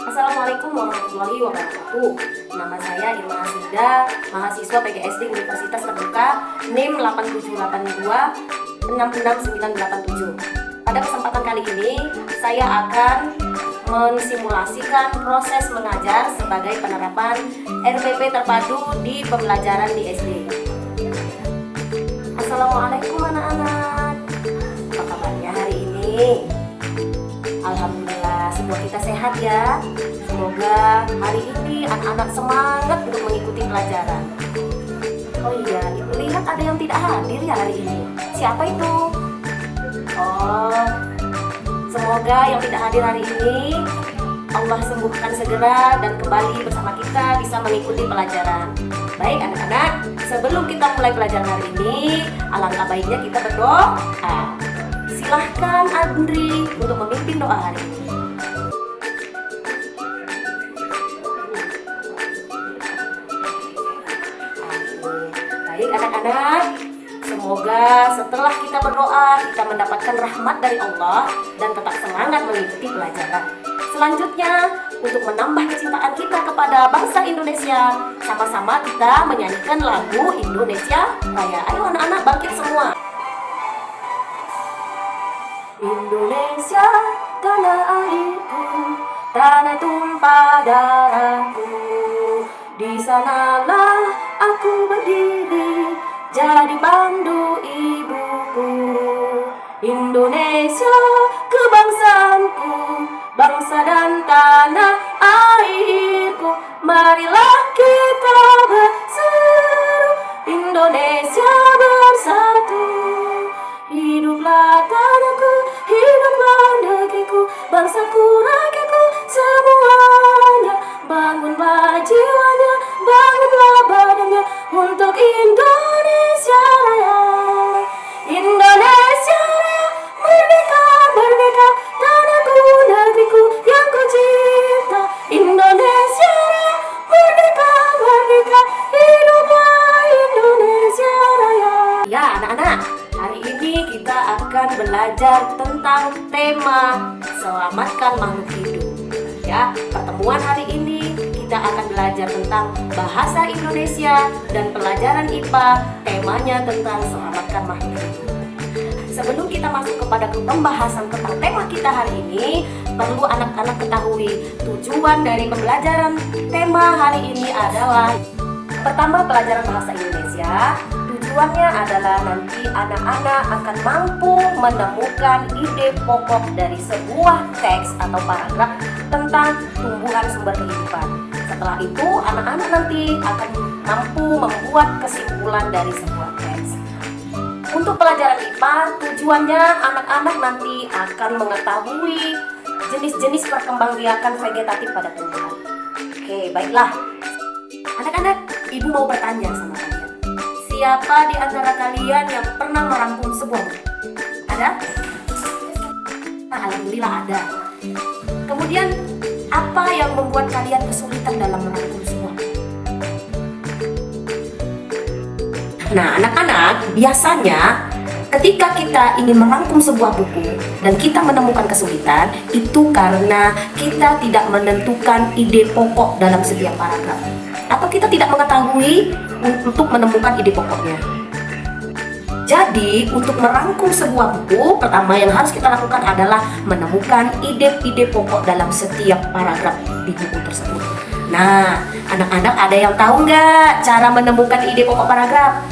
Assalamualaikum warahmatullahi wabarakatuh. Nama saya Irma Hasida, mahasiswa PGSD Universitas Terbuka, NIM 8782 Pada kesempatan kali ini, saya akan mensimulasikan proses mengajar sebagai penerapan RPP terpadu di pembelajaran di SD. Assalamualaikum anak-anak. Apa kabarnya hari ini? Alhamdulillah, semoga kita sehat ya. Semoga hari ini anak-anak semangat untuk mengikuti pelajaran. Oh iya, ibu lihat ada yang tidak hadir ya hari ini. Siapa itu? Oh, semoga yang tidak hadir hari ini Allah sembuhkan segera dan kembali bersama kita bisa mengikuti pelajaran. Baik anak-anak, sebelum kita mulai pelajaran hari ini, alangkah baiknya kita berdoa. Silahkan Andri untuk memimpin doa hari ini. Baik anak-anak, semoga setelah kita berdoa kita mendapatkan rahmat dari Allah dan tetap semangat mengikuti pelajaran. Selanjutnya, untuk menambah kecintaan kita kepada bangsa Indonesia, sama-sama kita menyanyikan lagu Indonesia Raya. Ayo anak-anak bangkit semua. Indonesia, tanah airku, tanah tumpah darahku. Di sanalah aku berdiri, jadi pandu ibuku. Indonesia, kebangsaanku, bangsa dan tanah airku. Marilah kita berseru, Indonesia bersatu. Hiduplah tanahku, hiduplah negeriku, bangsaku, rakyatku, semuanya. Bangunlah jiwanya, bangunlah badannya untuk Indonesia Raya. Indonesia Raya, merdeka, merdeka, tanahku, negeriku yang ku cinta. Indonesia Raya, merdeka, merdeka, hiduplah Indonesia Raya. Ya anak-anak, hari ini kita akan belajar tentang tema selamatkan makhluk hidup. Ya, pertemuan hari ini kita akan belajar tentang bahasa Indonesia dan pelajaran IPA, temanya tentang selamatkan makhluk hidup. Sebelum kita masuk kepada pembahasan tentang tema kita hari ini, perlu anak-anak ketahui tujuan dari pembelajaran tema hari ini adalah pertama, pelajaran bahasa Indonesia. Tujuannya adalah nanti anak-anak akan mampu menemukan ide pokok dari sebuah teks atau paragraf tentang tumbuhan sumber kehidupan. Setelah itu, anak-anak nanti akan mampu membuat kesimpulan dari sebuah teks. Untuk pelajaran IPA, tujuannya anak-anak nanti akan mengetahui jenis-jenis perkembangbiakan vegetatif pada tumbuhan. Oke, baiklah. Anak-anak, ibu mau bertanya sama kalian. Siapa di antara kalian yang pernah merangkum sebuah buku? Ada? Nah, alhamdulillah ada. Kemudian, apa yang membuat kalian kesulitan dalam merangkum sebuah buku? Nah, anak-anak, biasanya ketika kita ingin merangkum sebuah buku dan kita menemukan kesulitan, itu karena kita tidak menentukan ide pokok dalam setiap paragraf, atau kita tidak mengetahui untuk menemukan ide pokoknya. Jadi, untuk merangkum sebuah buku, pertama yang harus kita lakukan adalah menemukan ide-ide pokok dalam setiap paragraf di buku tersebut. Nah, anak-anak ada yang tahu nggak cara menemukan ide pokok paragraf?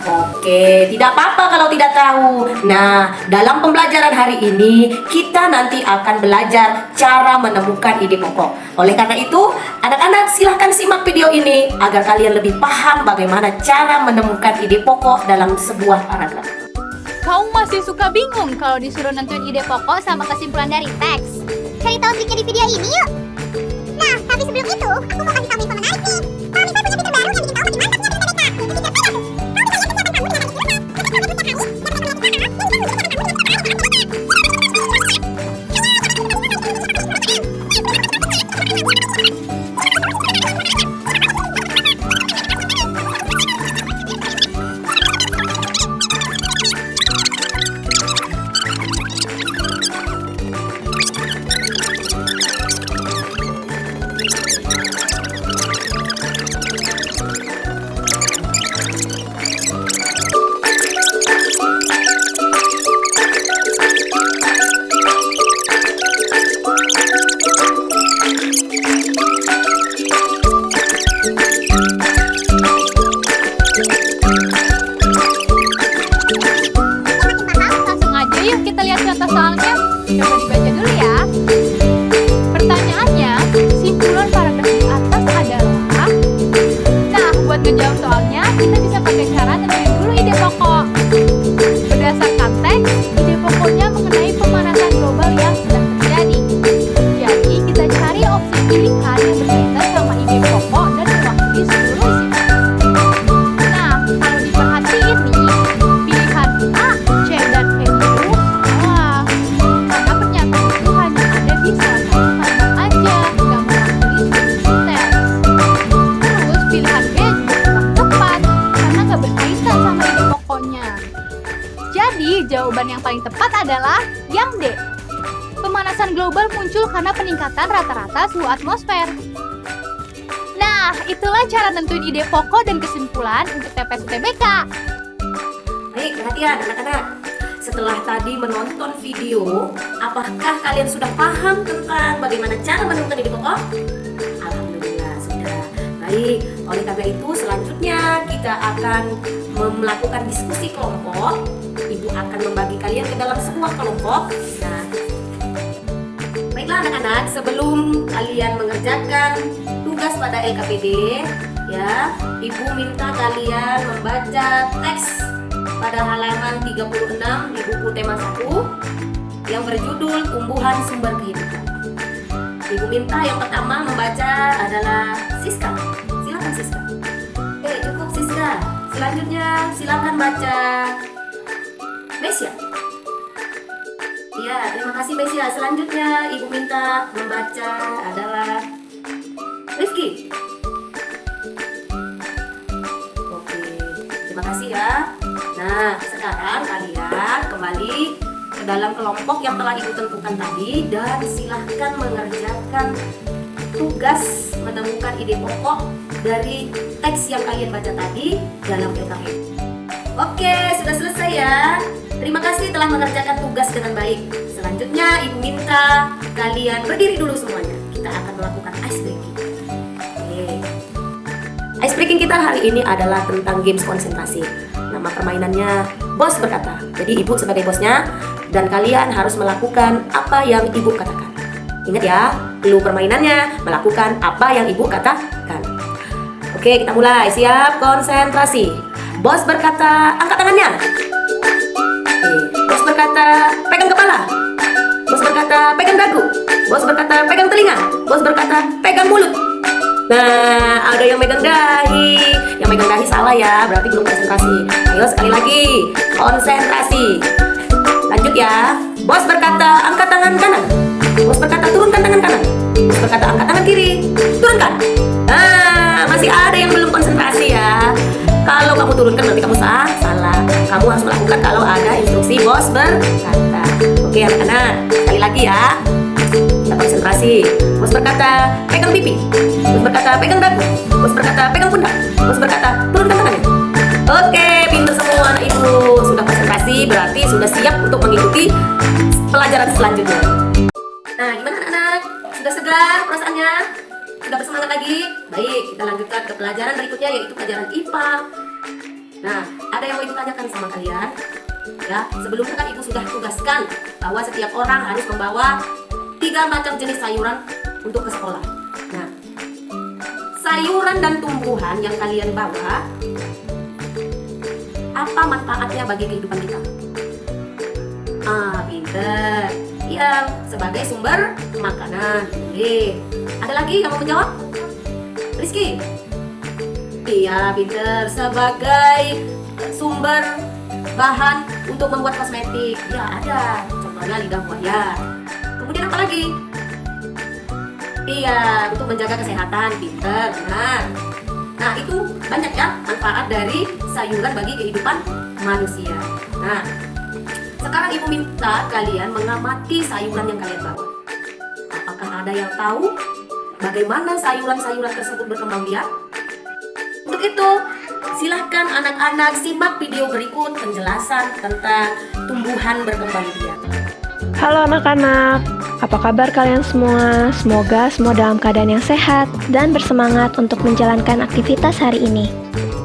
Oke, tidak apa-apa kalau tidak tahu. Nah, dalam pembelajaran hari ini kita nanti akan belajar cara menemukan ide pokok. Oleh karena itu, anak-anak silahkan simak video ini agar kalian lebih paham bagaimana cara menemukan ide pokok dalam sebuah paragraf. Kamu masih suka bingung kalau disuruh nentuin ide pokok sama kesimpulan dari teks? Cari tahu triknya di video ini yuk. Nah, tapi sebelum itu, aku mau kasih tahu info menarik nih. Kalau misal punya fitur baru yang bikin kamu makin mantap nih Bunda Beka, yaitu fitur Pegasus. adalah yang D. Pemanasan global muncul karena peningkatan rata-rata suhu atmosfer. Nah, itulah cara nentuin ide pokok dan kesimpulan untuk TPS UTBK. Baik, perhatian anak-anak. Setelah tadi menonton video, apakah kalian sudah paham tentang bagaimana cara menemukan ide pokok? Alhamdulillah, sudah. Baik, oleh karena itu selanjutnya kita akan melakukan diskusi kelompok. Ibu akan membagi kalian ke dalam sebuah kelompok. Nah, baiklah anak-anak, sebelum kalian mengerjakan tugas pada LKPD, ya, Ibu minta kalian membaca teks pada halaman 36 di buku tema 1 yang berjudul Tumbuhan Sumber Kehidupan. Ibu minta yang pertama membaca adalah Siska. Silakan Siska. Cukup Siska. Selanjutnya silakan baca Mesia. Ya, terima kasih Mesia. Selanjutnya Ibu minta membaca adalah Rifki. Oke, terima kasih ya. Nah, sekarang kalian kembali ke dalam kelompok yang telah Ibu tentukan tadi dan silahkan mengerjakan tugas menemukan ide pokok dari teks yang kalian baca tadi dalam LKPD. Oke, sudah selesai ya. Terima kasih telah mengerjakan tugas dengan baik. Selanjutnya Ibu minta kalian berdiri dulu semuanya. Kita akan melakukan ice breaking. Oke. Ice breaking kita hari ini adalah tentang games konsentrasi. Nama permainannya Bos Berkata. Jadi Ibu sebagai bosnya dan kalian harus melakukan apa yang Ibu katakan. Ingat ya, clue permainannya melakukan apa yang Ibu katakan. Oke, kita mulai. Siap, konsentrasi. Bos berkata, angkat tangannya. Bos berkata, pegang kepala. Bos berkata, pegang dagu. Bos berkata, pegang telinga. Bos berkata, pegang mulut. Nah, ada yang megang dahi. Yang megang dahi salah ya, berarti belum konsentrasi. Ayo sekali lagi, konsentrasi. Lanjut ya. Bos berkata, angkat tangan kanan. Bos berkata, turunkan tangan kanan. Bos berkata, angkat tangan kiri. Turunkan. Nah, masih ada yang belum konsentrasi ya. Kalau kamu turunkan berarti kamu salah. Kamu harus melakukan kalau ada instruksi bos berkata. Oke anak-anak, sekali lagi ya. Kita konsentrasi. Bos berkata, pegang pipi. Bos berkata, pegang dagu. Bos berkata, pegang pundak. Bos berkata, turunkan tangannya. Oke, pintar semua anak ibu. Sudah konsentrasi, berarti sudah siap untuk mengikuti pelajaran selanjutnya. Nah, gimana anak-anak? Sudah segar perasaannya? Sudah bersemangat lagi? Baik, kita lanjutkan ke pelajaran berikutnya, yaitu pelajaran IPA. Nah, ada yang mau ibu tanyakan sama kalian? Ya, sebelumnya kan ibu sudah tugaskan bahwa setiap orang harus membawa 3 macam jenis sayuran untuk ke sekolah. Nah, sayuran dan tumbuhan yang kalian bawa, apa manfaatnya bagi kehidupan kita? Pinter. Ya, sebagai sumber makanan. Ada lagi yang mau menjawab? Rizky? Iya, pinter. Sebagai sumber bahan untuk membuat kosmetik. Ya, ada. Contohnya lidah buaya. Kemudian apa lagi? Iya, untuk menjaga kesehatan. Pinter, benar. Nah, itu banyak ya manfaat dari sayuran bagi kehidupan manusia. Nah, sekarang ibu minta kalian mengamati sayuran yang kalian bawa. Apakah ada yang tahu bagaimana sayuran-sayuran tersebut berkembang biak? Untuk itu, silahkan anak-anak simak video berikut penjelasan tentang tumbuhan berkembang biak. Halo anak-anak, apa kabar kalian semua? Semoga semua dalam keadaan yang sehat dan bersemangat untuk menjalankan aktivitas hari ini.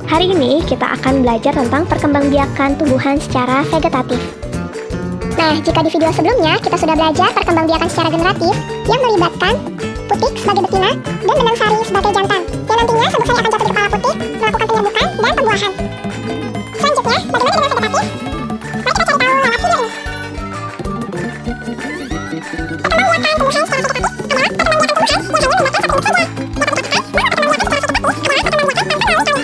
Hari ini kita akan belajar tentang perkembangbiakan tumbuhan secara vegetatif. Nah, jika di video sebelumnya kita sudah belajar perkembangbiakan secara generatif yang melibatkan putik sebagai betina dan benang sari sebagai jantan, yang nantinya sabuk sari akan jatuh di kepala putik, melakukan penyerbukan dan pembuahan. Selanjutnya, bagaimana dengan vegetatif? Mari kita cari tahu lewat video ini. Perkembangbiakan tumbuhan secara vegetatif adalah perkembangbiakan tumbuhan yang hanya membuatkan satu unit saja. Dapat dikatakan bahwa perkembangbiakan secara vegetatif adalah perkembangbiakan tanpa harus jauh.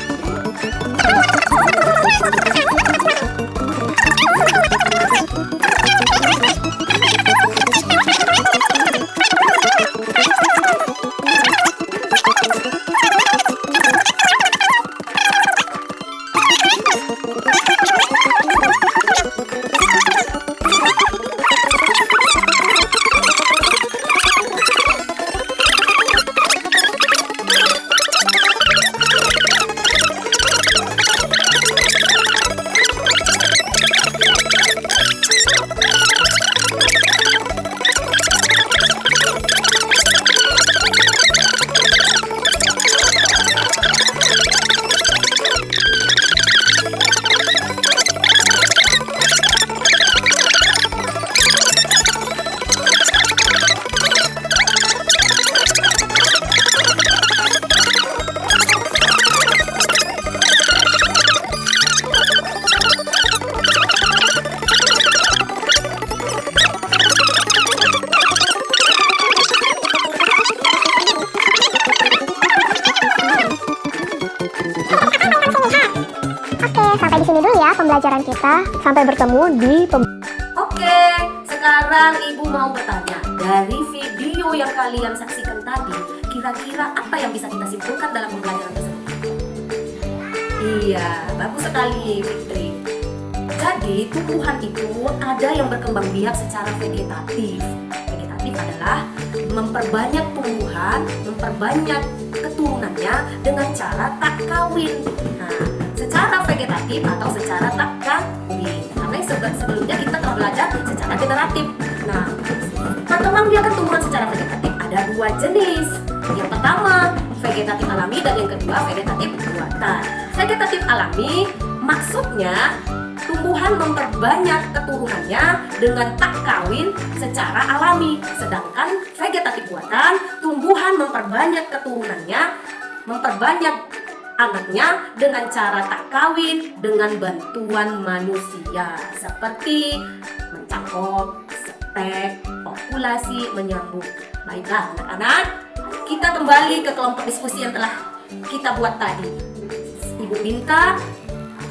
ya pembelajaran kita. Sampai bertemu di Oke, sekarang Ibu mau bertanya. Dari video yang kalian saksikan tadi, kira-kira apa yang bisa kita simpulkan dalam pembelajaran tersebut? Iya, bagus sekali Fitri. Jadi tumbuhan itu ada yang berkembang biak secara vegetatif. Vegetatif adalah memperbanyak tumbuhan, memperbanyak keturunannya dengan cara tak kawin. Nah, secara vegetatif atau secara tak kawin. Karena sebelumnya kita telah belajar secara generatif. Nah, perkembangbiakan tumbuhan secara vegetatif ada dua jenis. Yang pertama, vegetatif alami, dan yang kedua, vegetatif buatan. Vegetatif alami maksudnya tumbuhan memperbanyak keturunannya dengan tak kawin secara alami. Sedangkan vegetatif buatan, tumbuhan memperbanyak keturunannya, memperbanyak anaknya dengan cara tak kawin dengan bantuan manusia, seperti mencangkok, setek, populasi, menyambung. Baiklah anak-anak, kita kembali ke kelompok diskusi yang telah kita buat tadi. Ibu minta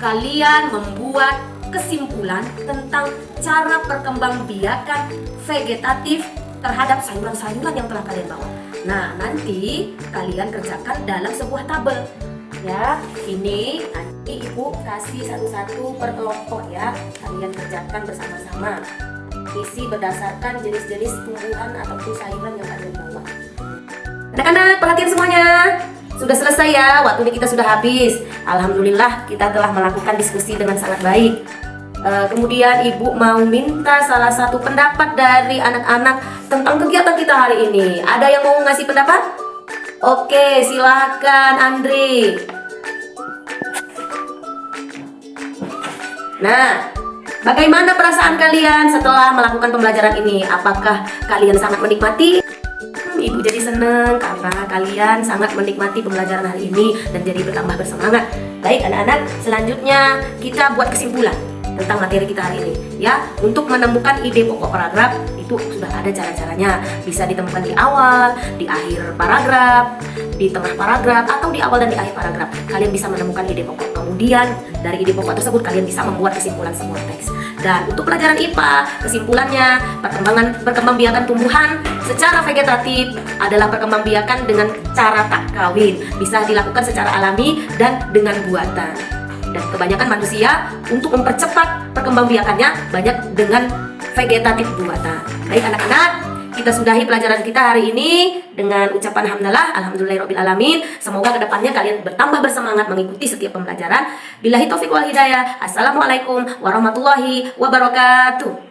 kalian membuat kesimpulan tentang cara perkembangbiakan vegetatif terhadap sayuran-sayuran yang telah kalian bawa. Nah, nanti kalian kerjakan dalam sebuah tabel. Ya, ini nanti Ibu kasih satu-satu per kelompok ya. Kalian kerjakan bersama-sama. Isi berdasarkan jenis-jenis tumbuhan ataupun sayuran yang kalian bawa. Anak-anak, perhatian semuanya. Sudah selesai ya, waktu ini kita sudah habis. Alhamdulillah kita telah melakukan diskusi dengan sangat baik. Kemudian Ibu mau minta salah satu pendapat dari anak-anak tentang kegiatan kita hari ini. Ada yang mau ngasih pendapat? Oke, silakan Andri. Nah, bagaimana perasaan kalian setelah melakukan pembelajaran ini? Apakah kalian sangat menikmati? Ibu jadi seneng karena kalian sangat menikmati pembelajaran hari ini dan jadi bertambah bersemangat. Baik anak-anak, selanjutnya kita buat kesimpulan tentang materi kita hari ini ya. Untuk menemukan ide pokok paragraf itu sudah ada cara-caranya. Bisa ditemukan di awal, di akhir paragraf, di tengah paragraf, atau di awal dan di akhir paragraf. Kalian bisa menemukan ide pokok. Kemudian dari ide pokok tersebut kalian bisa membuat kesimpulan semua teks. Dan untuk pelajaran IPA, kesimpulannya perkembangbiakan tumbuhan secara vegetatif adalah perkembangbiakan dengan cara tak kawin. Bisa dilakukan secara alami dan dengan buatan. Dan kebanyakan manusia untuk mempercepat perkembangbiakannya banyak dengan vegetatif buatan. Baik anak-anak, kita sudahi pelajaran kita hari ini dengan ucapan alhamdulillahirobbilalamin. Semoga kedepannya kalian bertambah bersemangat mengikuti setiap pembelajaran. Billahi taufiq wal hidayah. Assalamualaikum warahmatullahi wabarakatuh.